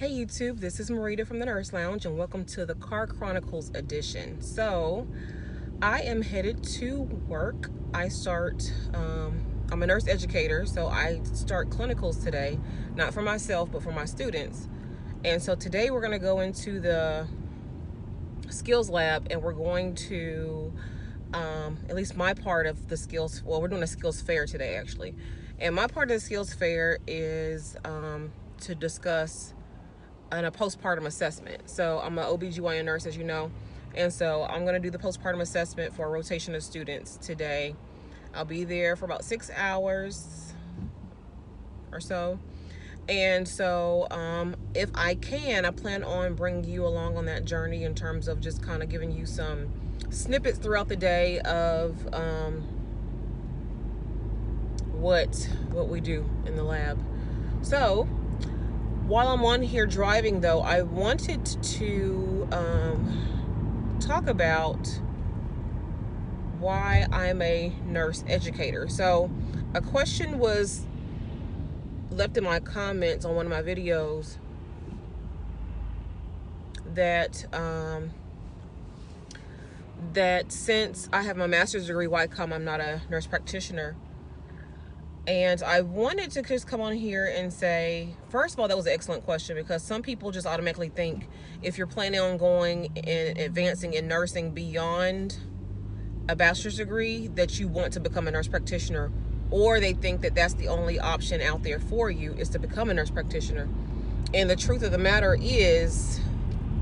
Hey YouTube, this is Marita from the Nurse Lounge and welcome to the Car Chronicles edition. So I am headed to work. I'm a nurse educator, so I start clinicals today, not for myself, but for my students. And so today we're going to go into the skills lab and we're going to, at least my part of the skills, well, we're doing a skills fair today actually. And my part of the skills fair is to discuss a postpartum assessment. So I'm an OBGYN nurse, as you know, and so I'm going to do the postpartum assessment for a rotation of students today. I'll be there for about 6 hours or so, and so if I can, I plan on bringing you along on that journey in terms of just kind of giving you some snippets throughout the day of what we do in the lab. So while I'm on here driving, though, I wanted to talk about why I'm a nurse educator. So a question was left in my comments on one of my videos that that since I have my master's degree, why come I'm not a nurse practitioner? And I wanted to just come on here and say, first of all, that was an excellent question, because some people just automatically think if you're planning on going and advancing in nursing beyond a bachelor's degree, that you want to become a nurse practitioner, or they think that that's the only option out there for you is to become a nurse practitioner. And the truth of the matter is,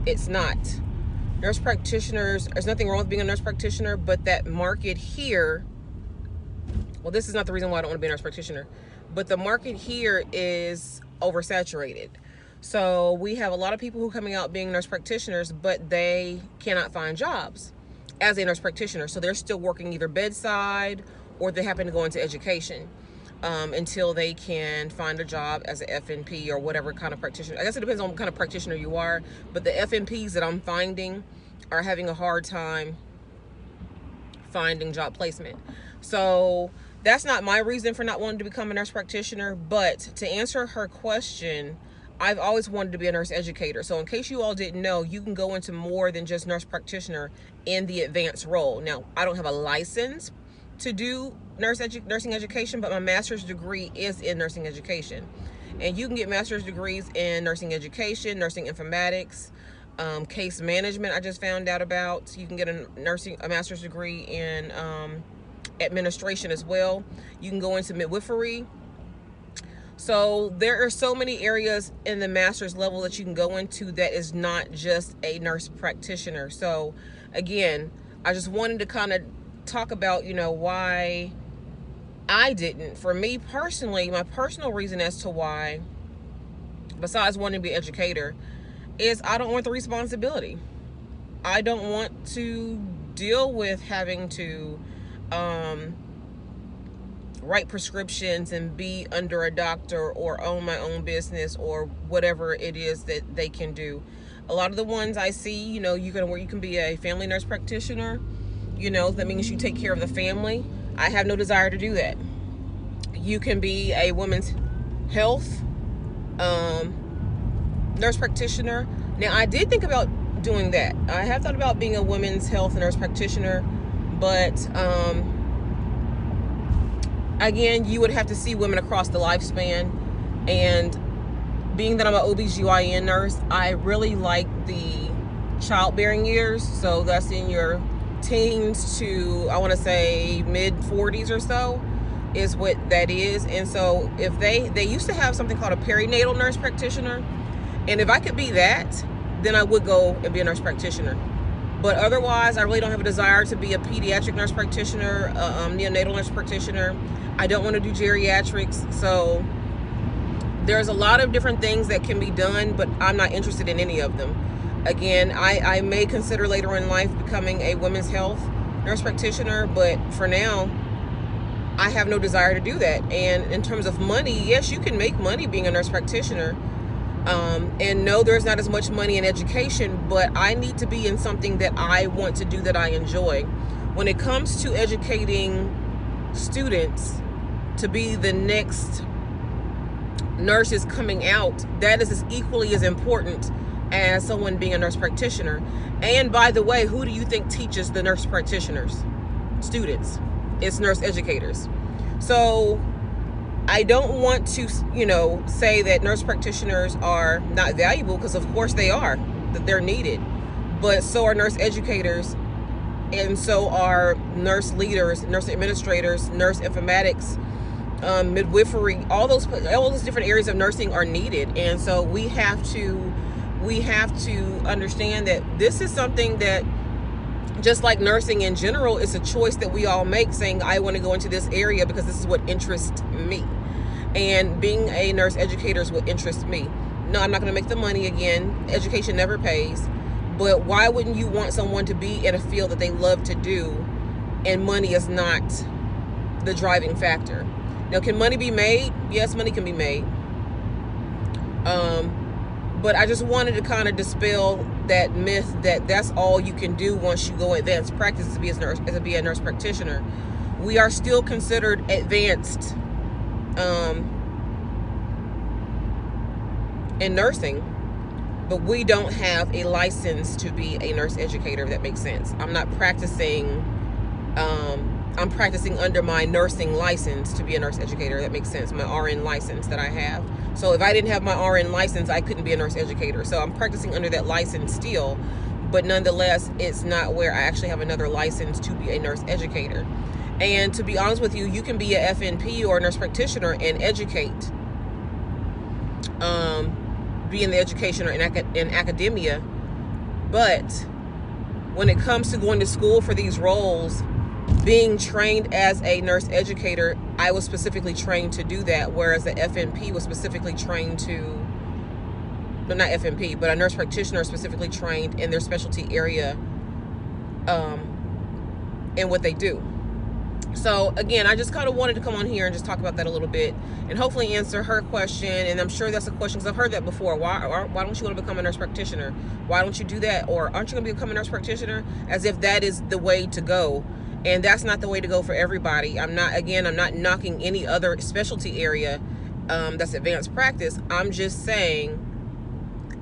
it's not. Nurse practitioners, there's nothing wrong with being a nurse practitioner, but that market here, well, this is not the reason why I don't want to be a nurse practitioner, but the market here is oversaturated. So we have a lot of people who are coming out being nurse practitioners, but they cannot find jobs as a nurse practitioner. So they're still working either bedside or they happen to go into education until they can find a job as an FNP or whatever kind of practitioner. I guess it depends on what kind of practitioner you are, but the FNPs that I'm finding are having a hard time finding job placement. So that's not my reason for not wanting to become a nurse practitioner, but to answer her question, I've always wanted to be a nurse educator. So in case you all didn't know, you can go into more than just nurse practitioner in the advanced role. Now, I don't have a license to do nursing education, but my master's degree is in nursing education. And you can get master's degrees in nursing education, nursing informatics, case management. I just found out about. You can get a master's degree in administration as well. You can go into midwifery. So there are so many areas in the master's level that you can go into that is not just a nurse practitioner. So again, I just wanted to kind of talk about, why I didn't. For me personally, my personal reason as to why, besides wanting to be an educator, is I don't want the responsibility. I don't want to deal with having to write prescriptions and be under a doctor or own my own business or whatever it is that they can do. A lot of the ones I see, you can be a family nurse practitioner. That means you take care of the family. I have no desire to do that. You can be a women's health nurse practitioner. Now, I did think about doing that. I have thought about being a women's health nurse practitioner, but again, you would have to see women across the lifespan. And being that I'm an OBGYN nurse, I really like the childbearing years. So that's in your teens to, I want to say, mid 40s or so is what that is. And so if they used to have something called a perinatal nurse practitioner, and if I could be that, then I would go and be a nurse practitioner. But otherwise, I really don't have a desire to be a pediatric nurse practitioner, neonatal nurse practitioner. I don't want to do geriatrics. So there's a lot of different things that can be done, but I'm not interested in any of them. Again, I may consider later in life becoming a women's health nurse practitioner, but for now, I have no desire to do that. And in terms of money, yes, you can make money being a nurse practitioner. And no, there's not as much money in education, but I need to be in something that I want to do, that I enjoy. When it comes to educating students to be the next nurses coming out, that is as equally as important as someone being a nurse practitioner. And by the way, who do you think teaches the nurse practitioners? Students. It's nurse educators. So I don't want to, say that nurse practitioners are not valuable, because of course they are, that they're needed. But so are nurse educators, and so are nurse leaders, nurse administrators, nurse informatics, midwifery. All those different areas of nursing are needed, and so we have to understand that this is something that, just like nursing in general, is a choice that we all make, saying I want to go into this area because this is what interests me. And being a nurse educator is what interests me. No, I'm not going to make the money again. Education never pays. But why wouldn't you want someone to be in a field that they love to do and money is not the driving factor? Now, can money be made? Yes, money can be made. But I just wanted to kind of dispel that myth that that's all you can do once you go advanced practice to be a nurse practitioner. We are still considered advanced in nursing, but we don't have a license to be a nurse educator, if that makes sense. I'm not practicing. I'm practicing under my nursing license to be a nurse educator. That makes sense. My RN license that I have. So if I didn't have my RN license, I couldn't be a nurse educator. So I'm practicing under that license still, but nonetheless, it's not where I actually have another license to be a nurse educator. And to be honest with you, you can be a FNP or a nurse practitioner and educate, be in the education or in academia. But when it comes to going to school for these roles, being trained as a nurse educator, I was specifically trained to do that, whereas the FNP was specifically trained to, no, not FNP, but a nurse practitioner specifically trained in their specialty area, in what they do. So again, I just kind of wanted to come on here and just talk about that a little bit and hopefully answer her question. And I'm sure that's a question, because I've heard that before. Why don't you want to become a nurse practitioner? Why don't you do that? Or aren't you going to become a nurse practitioner? As if that is the way to go. And that's not the way to go for everybody. I'm not knocking any other specialty area that's advanced practice. I'm just saying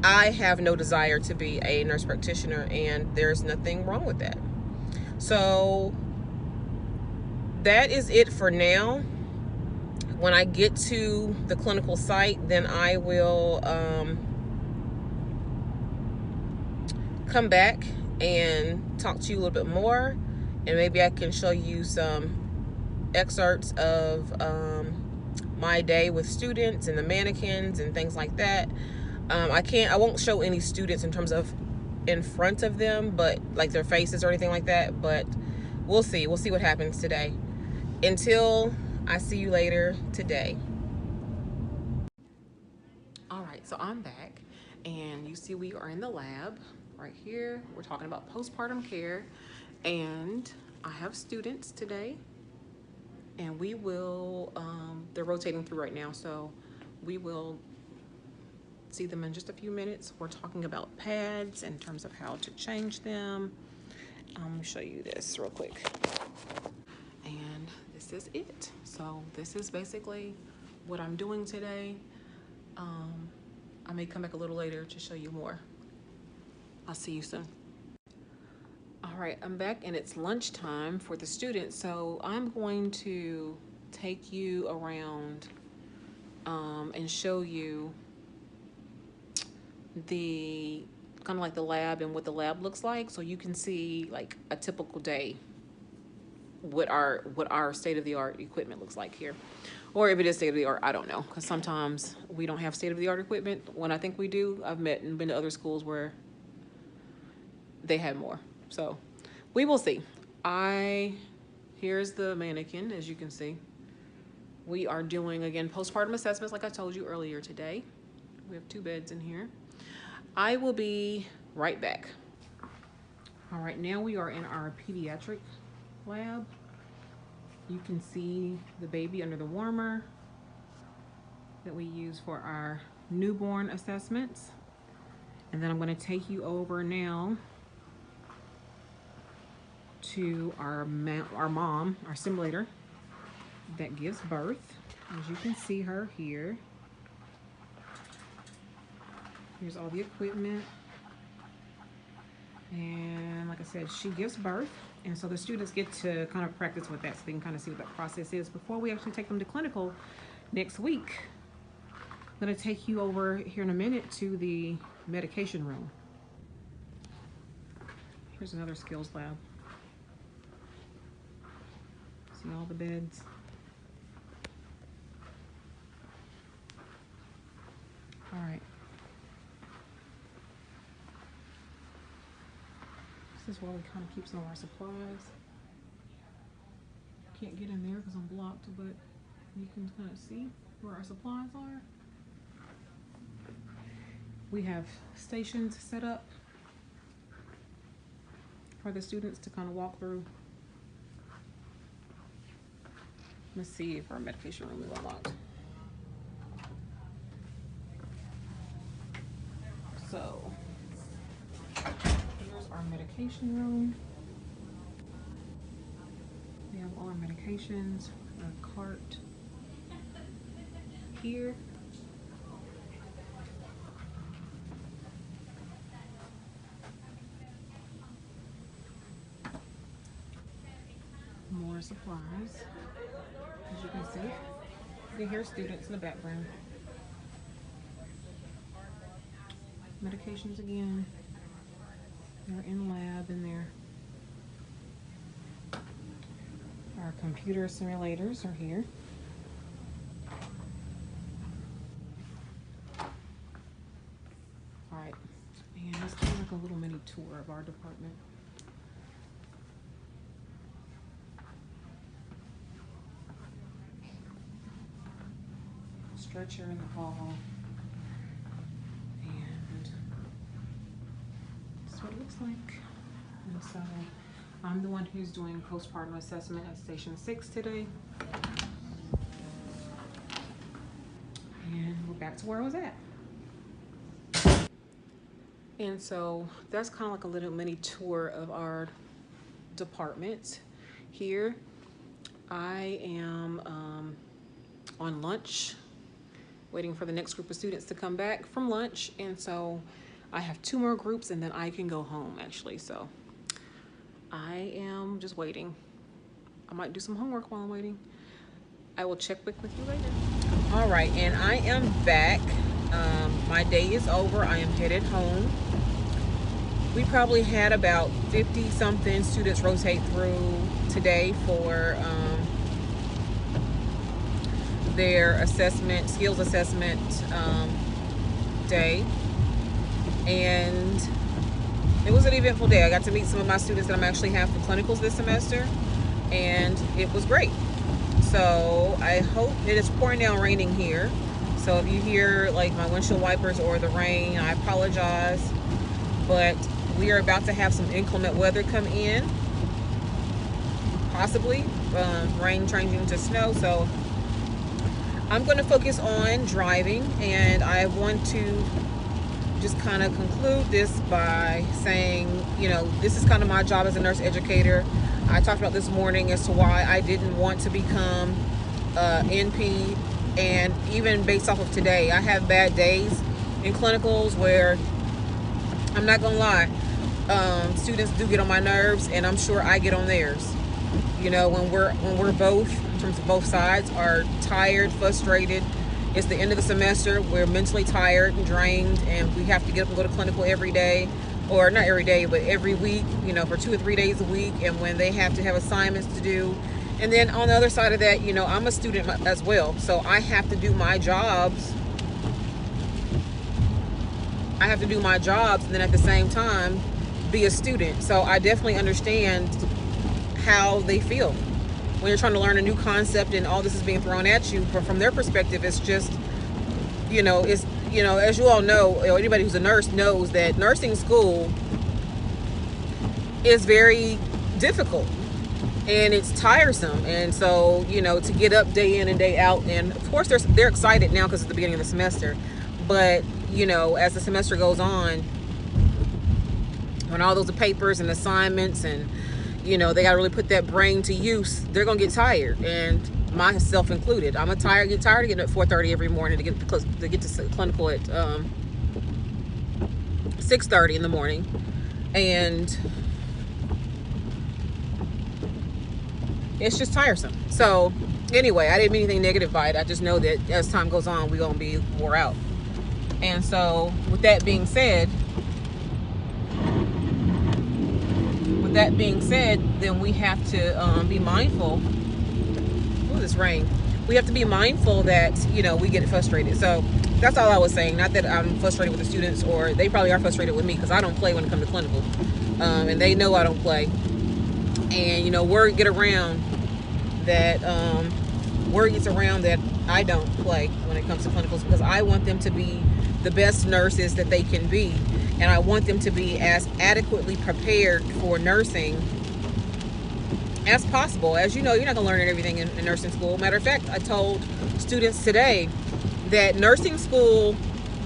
I have no desire to be a nurse practitioner, and there's nothing wrong with that. So that is it for now. When I get to the clinical site, then I will come back and talk to you a little bit more, and maybe I can show you some excerpts of my day with students and the mannequins and things like that. I won't show any students in terms of in front of them, but like their faces or anything like that, but we'll see what happens today. Until I see you later today. All right, so I'm back, and you see we are in the lab right here. We're talking about postpartum care, and I have students today, and we will, they're rotating through right now, so we will see them in just a few minutes. We're talking about pads in terms of how to change them. Let me show you this real quick. And this is it. So this is basically what I'm doing today. I may come back a little later to show you more. I'll see you soon. All right, I'm back, and it's lunchtime for the students. So I'm going to take you around and show you the kind of like the lab and what the lab looks like, so you can see like a typical day, what our state-of-the-art equipment looks like here. Or if it is state-of-the-art, I don't know, because sometimes we don't have state-of-the-art equipment. When I think we do, I've met and been to other schools where they had more. So we will see. Here's the mannequin, as you can see. We are doing, again, postpartum assessments like I told you earlier today. We have 2 beds in here. I will be right back. All right, now we are in our pediatric lab. You can see the baby under the warmer that we use for our newborn assessments. And then I'm going to take you over now to our mom, our simulator that gives birth. As you can see her here. Here's all the equipment. And like I said, she gives birth. And so the students get to kind of practice with that so they can kind of see what that process is before we actually take them to clinical next week. I'm going to take you over here in a minute to the medication room. Here's another skills lab. See all the beds. All right. This is where we kind of keep some of our supplies. Can't get in there because I'm blocked, but you can kind of see where our supplies are. We have stations set up for the students to kind of walk through. Let's see if our medication room is unlocked. So here's our medication room. We have all our medications, our cart here. More supplies, as you can see. You can hear students in the background. Medications again. They're in lab in there. Our computer simulators are here. All right, and let's do like a little mini tour of our department. Stretcher in the hall. And that's what it looks like. And so I'm the one who's doing postpartum assessment at Station 6 today. And we're back to where I was at. And so that's kind of like a little mini tour of our department. Here I am on lunch, waiting for the next group of students to come back from lunch. And so I have 2 more groups and then I can go home actually. So I am just waiting. I might do some homework while I'm waiting. I will check back with you later. All right, and I am back. My day is over. I am headed home. We probably had about 50 something students rotate through today for their assessment, skills assessment day. And it was an eventful day. I got to meet some of my students that I'm actually have for clinicals this semester, and it was great. So I hope it is pouring down raining here. So if you hear like my windshield wipers or the rain, I apologize. But we are about to have some inclement weather come in, possibly rain changing to snow. So I'm going to focus on driving, and I want to just kind of conclude this by saying, you know, this is kind of my job as a nurse educator. I talked about this morning as to why I didn't want to become NP, and even based off of today, I have bad days in clinicals where, I'm not gonna lie, students do get on my nerves, and I'm sure I get on theirs. You know, when we're both, in terms of both sides, are tired, frustrated. It's the end of the semester. We're mentally tired and drained, and we have to get up and go to clinical every day, or not every day, but every week, you know, for 2 or 3 days a week. And when they have to have assignments to do, and then on the other side of that, you know, I'm a student as well, so I have to do my jobs. And then at the same time be a student. So I definitely understand how they feel when you're trying to learn a new concept and all this is being thrown at you. But from their perspective, it's just, you know, it's, you know, as you all know, anybody who's a nurse knows that nursing school is very difficult and it's tiresome. And so, you know, to get up day in and day out, and of course they're excited now because it's the beginning of the semester, but you know, as the semester goes on, when all those papers and assignments and, you know, they got to really put that brain to use, they're gonna get tired, and myself included. I'm get tired of getting up at 4:30 every morning to get to clinical at 6:30 in the morning. And it's just tiresome. So anyway, I didn't mean anything negative by it. I just know that as time goes on, we're going to be wore out. And so with that being said, then we have to be mindful. Oh, this rain. We have to be mindful that, you know, we get frustrated. So that's all I was saying. Not that I'm frustrated with the students, or they probably are frustrated with me, because I don't play when it comes to clinical. And they know I don't play. And, you know, word gets around that I don't play when it comes to clinicals, because I want them to be the best nurses that they can be. And I want them to be as adequately prepared for nursing as possible. As you know, you're not going to learn everything in nursing school. Matter of fact, I told students today that nursing school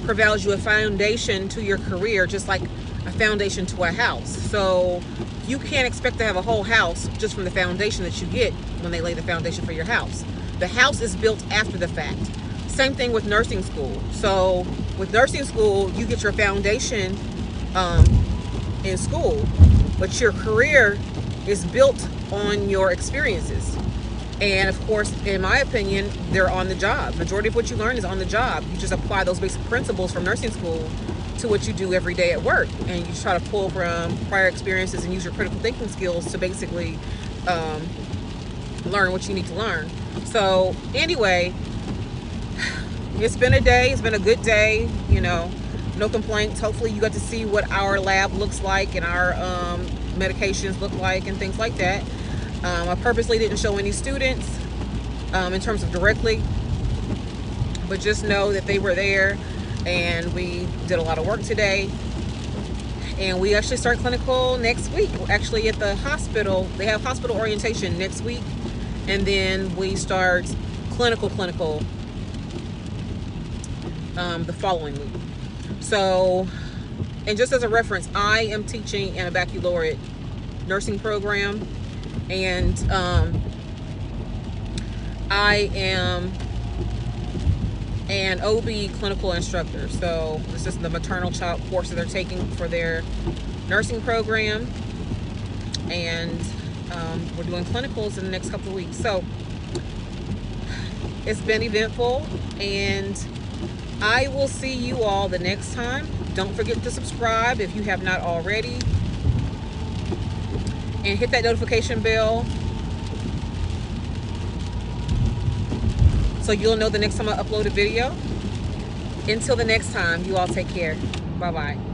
provides you a foundation to your career, just like a foundation to a house. So you can't expect to have a whole house just from the foundation that you get when they lay the foundation for your house. The house is built after the fact. Same thing with nursing school. So with nursing school, you get your foundation in school, but your career is built on your experiences. And of course, in my opinion, they're on the job. Majority of what you learn is on the job. You just apply those basic principles from nursing school to what you do every day at work. And you try to pull from prior experiences and use your critical thinking skills to basically learn what you need to learn. So anyway, it's been a day. It's been a good day, you know, no complaints. Hopefully you got to see what our lab looks like and our medications look like and things like that. I purposely didn't show any students in terms of directly, but just know that they were there, and we did a lot of work today. And we actually start clinical next week. Actually, at the hospital, they have hospital orientation next week, and then we start clinical the following week. So, and just as a reference, I am teaching in a baccalaureate nursing program, and I am an OB clinical instructor. So this is the maternal child course that they're taking for their nursing program, and we're doing clinicals in the next couple of weeks. So it's been eventful, and I will see you all the next time. Don't forget to subscribe if you have not already, and hit that notification bell so you'll know the next time I upload a video. Until the next time, you all take care. Bye-bye.